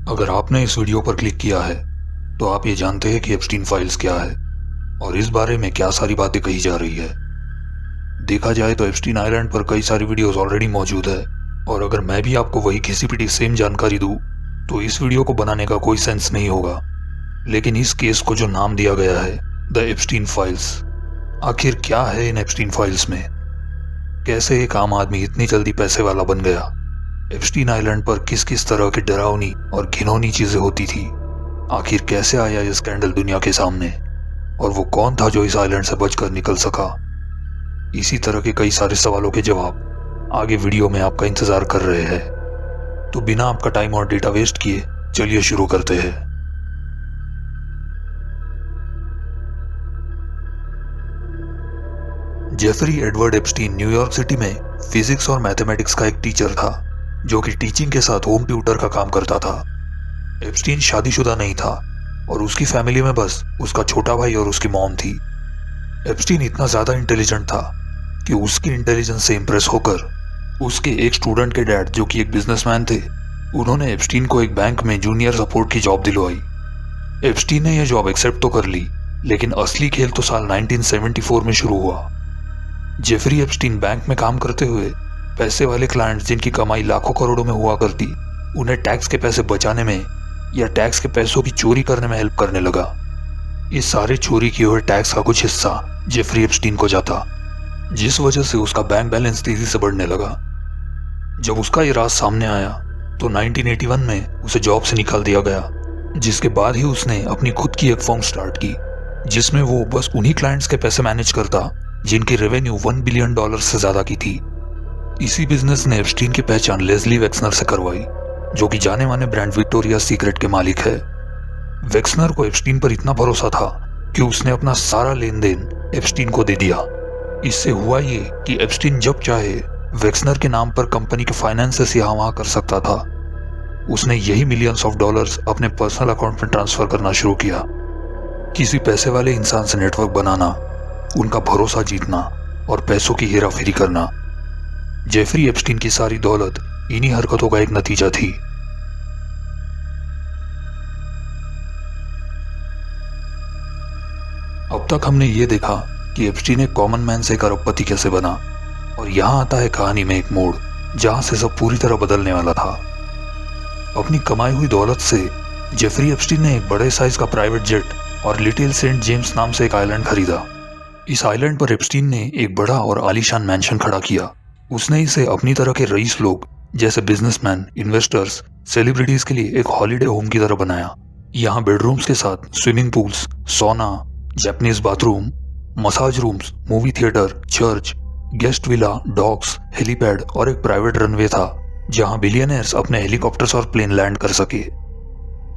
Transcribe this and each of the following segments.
अगर आपने इस वीडियो पर क्लिक किया है तो आप ये जानते हैं कि एप्स्टीन फाइल्स क्या है और इस बारे में क्या सारी बातें कही जा रही है। देखा जाए तो एप्स्टीन आइलैंड पर कई सारी वीडियोस ऑलरेडी मौजूद है और अगर मैं भी आपको वही घिसी पिटी सेम जानकारी दूं तो इस वीडियो को बनाने का कोई सेंस नहीं होगा। लेकिन इस केस को जो नाम दिया गया है द एप्स्टीन फाइल्स, आखिर क्या है इन एप्स्टीन फाइल्स में? कैसे एक आम आदमी इतनी जल्दी पैसे वाला बन गया? एप्स्टीन आइलैंड पर किस किस तरह की डरावनी और घिनौनी चीजें होती थी? आखिर कैसे आया ये स्कैंडल दुनिया के सामने और वो कौन था जो इस आइलैंड से बचकर निकल सका? इसी तरह के कई सारे सवालों के जवाब आगे वीडियो में आपका इंतजार कर रहे हैं। तो बिना आपका टाइम और डेटा वेस्ट किए चलिए शुरू करते हैं। Jeffrey Edward Epstein New York city में फिजिक्स और मैथमेटिक्स का एक टीचर था जो कि टीचिंग के साथ होम ट्यूटर का काम करता था। एप्स्टीन शादीशुदा नहीं था और उसकी फैमिली में बस उसका छोटा भाई और उसकी मॉम थी। एप्स्टीन इतना ज्यादा इंटेलिजेंट था कि उसकी इंटेलिजेंस से इंप्रेस होकर उसके एक स्टूडेंट के डैड, जो कि एक बिजनेसमैन थे, उन्होंने एप्स्टीन को एक बैंक में जूनियर सपोर्ट की जॉब दिलवाई। एप्स्टीन ने यह जॉब एक्सेप्ट तो कर ली, लेकिन असली खेल तो साल 1974 में शुरू हुआ। जेफरी एप्स्टीन बैंक में काम करते हुए पैसे वाले क्लाइंट्स जिनकी कमाई लाखों करोड़ों में हुआ करती, उन्हें टैक्स के पैसे बचाने में या टैक्स के पैसों की चोरी करने में हेल्प करने लगा। इस सारे चोरी किए हुए टैक्स का कुछ हिस्सा जेफरी एप्स्टीन को जाता, जिस वजह से उसका बैंक बैलेंस तेजी से बढ़ने लगा। जब उसका ये राज सामने आया तो 1981 में उसे जॉब से निकाल दिया गया, जिसके बाद ही उसने अपनी खुद की एक फर्म स्टार्ट की जिसमें वो बस उन्हीं क्लाइंट्स के पैसे मैनेज करता जिनकी रेवेन्यू $1 बिलियन से ज्यादा की थी। इसी बिजनेस ने एप्स्टीन की पहचान लेस्ली वेक्सनर से करवाई, जो कि जाने माने ब्रांड विक्टोरिया सीक्रेट के मालिक है। वेक्सनर को एप्स्टीन पर इतना भरोसा था कि उसने अपना सारा लेन देन एप्स्टीन को दे दिया। इससे हुआ ये कि एप्स्टीन जब चाहे वेक्सनर के नाम पर कंपनी के फाइनेंसेस यहाँ वहाँ कर सकता था। उसने यही मिलियंस ऑफ डॉलर्स अपने पर्सनल अकाउंट में ट्रांसफर करना शुरू किया। किसी पैसे वाले इंसान से नेटवर्क बनाना, उनका भरोसा जीतना और पैसों की हेराफेरी करना, जेफरी एप्स्टीन की सारी दौलत इन्हीं हरकतों का एक नतीजा थी। अब तक हमने ये देखा कि एप्स्टीन एक कॉमन मैन से एक अरबपति कैसे बना, और यहाँ आता है कहानी में एक मोड़ जहां से सब पूरी तरह बदलने वाला था। अपनी कमाई हुई दौलत से जेफरी एप्स्टीन ने एक बड़े साइज का प्राइवेट जेट और लिटिल सेंट जेम्स नाम से एक आइलैंड खरीदा। इस आइलैंड पर एप्स्टीन ने एक बड़ा और आलीशान मैंशन खड़ा किया। उसने इसे अपनी तरह के रईस लोग जैसे बिजनेसमैन, इन्वेस्टर्स, सेलिब्रिटीज के लिए एक हॉलिडे होम की तरह बनाया। यहाँ बेडरूम्स के साथ swimming pools, sauna, Japanese bathroom, massage rooms, movie theatre, church, guest villa, docks, helipad और एक प्राइवेट रनवे था जहाँ बिलियनर्स अपने हेलीकॉप्टर्स और प्लेन लैंड कर सके।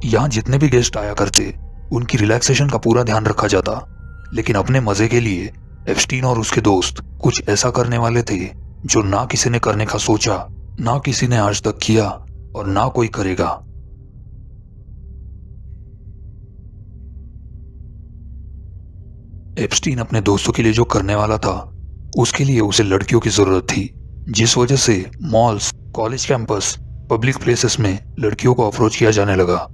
यहाँ जितने भी गेस्ट आया करते उनकी रिलैक्सेशन का पूरा ध्यान रखा जाता, लेकिन अपने मजे के लिए एप्स्टीन और उसके दोस्त कुछ ऐसा करने वाले थे जो ना किसी ने करने का सोचा, ना किसी ने आज तक किया और ना कोई करेगा। एप्स्टीन अपने दोस्तों के लिए जो करने वाला था उसके लिए उसे लड़कियों की जरूरत थी, जिस वजह से malls, college campus, public places में लड़कियों को अप्रोच किया जाने लगा।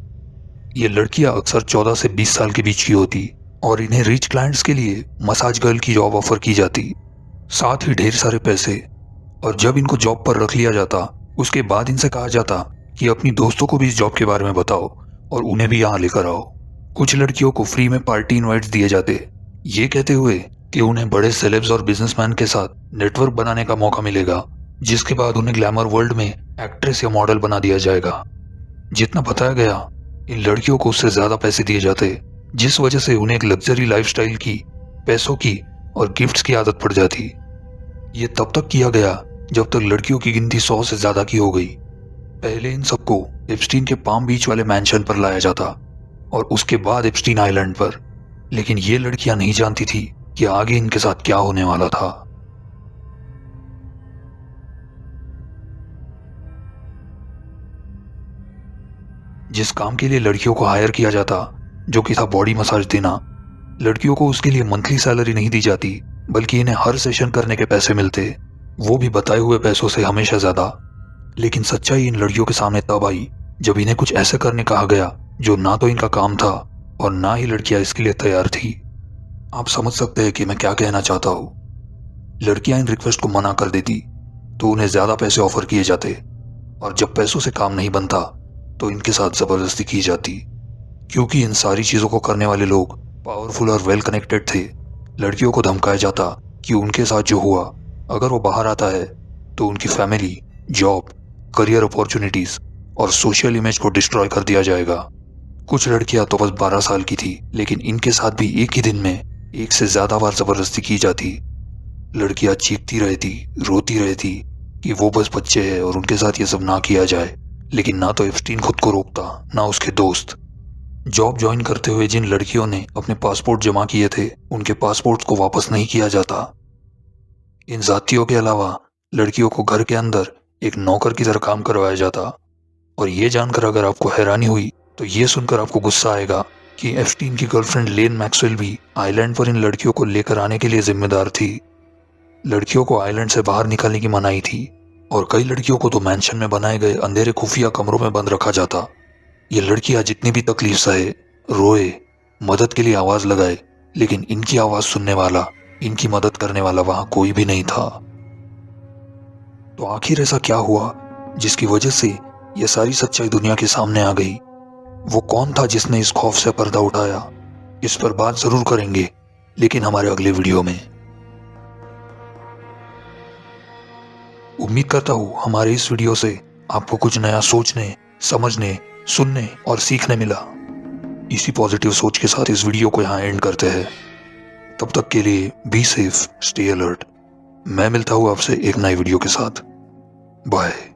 ये लड़कियां अक्सर 14 से 20 साल के बीच की होती और इन्हें रिच क्लाइंट्स के लिए मसाज गर्ल की जॉब ऑफर की जाती, साथ ही ढेर सारे पैसे। और जब इनको जॉब पर रख लिया जाता उसके बाद इनसे कहा जाता कि अपनी दोस्तों को भी इस जॉब के बारे में बताओ और उन्हें भी यहाँ लेकर आओ। कुछ लड़कियों को फ्री में पार्टी इनवाइट्स दिए जाते, ये कहते हुए कि उन्हें बड़े सेलेब्स और बिजनेसमैन के साथ नेटवर्क बनाने का मौका मिलेगा, जिसके बाद उन्हें ग्लैमर वर्ल्ड में एक्ट्रेस या मॉडल बना दिया जाएगा। जितना बताया गया, इन लड़कियों को उससे ज्यादा पैसे दिए जाते, जिस वजह से उन्हें एक लग्जरी लाइफस्टाइल की, पैसों की और गिफ्ट्स की आदत पड़ जाती। ये तब तक किया गया जब तक लड़कियों की गिनती 100 से ज्यादा की हो गई। पहले इन सबको एप्स्टीन के पाम बीच वाले मैंशन पर लाया जाता और उसके बाद एप्स्टीन आइलैंड पर, लेकिन ये लड़कियां नहीं जानती थी कि आगे इनके साथ क्या होने वाला था। जिस काम के लिए लड़कियों को हायर किया जाता, जो कि था बॉडी मसाज देना, लड़कियों को उसके लिए मंथली सैलरी नहीं दी जाती, बल्कि इन्हें हर सेशन करने के पैसे मिलते, वो भी बताए हुए पैसों से हमेशा ज्यादा। लेकिन सच्चाई इन लड़कियों के सामने तब आई जब इन्हें कुछ ऐसे करने कहा गया जो ना तो इनका काम था और ना ही लड़कियां इसके लिए तैयार थी। आप समझ सकते हैं कि मैं क्या कहना चाहता हूँ। लड़कियां इन रिक्वेस्ट को मना कर देती तो उन्हें ज्यादा पैसे ऑफर किए जाते, और जब पैसों से काम नहीं बनता तो इनके साथ जबरदस्ती की जाती। क्योंकि इन सारी चीजों को करने वाले लोग पावरफुल और वेल कनेक्टेड थे, लड़कियों को धमकाया जाता कि उनके साथ जो हुआ, अगर वो बाहर आता है तो उनकी फैमिली, जॉब, करियर अपॉर्चुनिटीज और सोशल इमेज को डिस्ट्रॉय कर दिया जाएगा। कुछ लड़कियां तो बस 12 साल की थी, लेकिन इनके साथ भी एक ही दिन में एक से ज्यादा बार जबरदस्ती की जाती। लड़कियां चीखती रहती, रोती रहती कि वो बस बच्चे हैं और उनके साथ ये सब ना किया जाए, लेकिन ना तो एप्स्टीन खुद को रोकता, ना उसके दोस्त। जॉब ज्वाइन करते हुए जिन लड़कियों ने अपने पासपोर्ट जमा किए थे, उनके पासपोर्ट्स को वापस नहीं किया जाता। इन जातियों के अलावा लड़कियों को घर के अंदर एक नौकर की तरह काम करवाया जाता। और ये जानकर अगर आपको हैरानी हुई तो ये सुनकर आपको गुस्सा आएगा कि एप्स्टीन की गर्लफ्रेंड लेन मैक्सवेल भी आइलैंड पर इन लड़कियों को लेकर आने के लिए जिम्मेदार थी। लड़कियों को आइलैंड से बाहर निकालने की मनाही थी, और कई लड़कियों को तो मैंशन में बनाए गए अंधेरे खुफिया कमरों में बंद रखा जाता। ये लड़कियां जितनी भी तकलीफ सहे, रोए, मदद के लिए आवाज लगाए, लेकिन इनकी आवाज सुनने वाला, इनकी मदद करने वाला वहां कोई भी नहीं था। तो आखिर ऐसा क्या हुआ जिसकी वजह से यह सारी सच्चाई दुनिया के सामने आ गई? वो कौन था जिसने इस खौफ से पर्दा उठाया? इस पर बात जरूर करेंगे, लेकिन हमारे अगले वीडियो में। उम्मीद करता हूं हमारे इस वीडियो से आपको कुछ नया सोचने, समझने, सुनने और सीखने मिला। इसी पॉजिटिव सोच के साथ इस वीडियो को यहाँ एंड करते हैं। तब तक के लिए बी सेफ, स्टे अलर्ट। मैं मिलता हूँ आपसे एक नई वीडियो के साथ। बाय।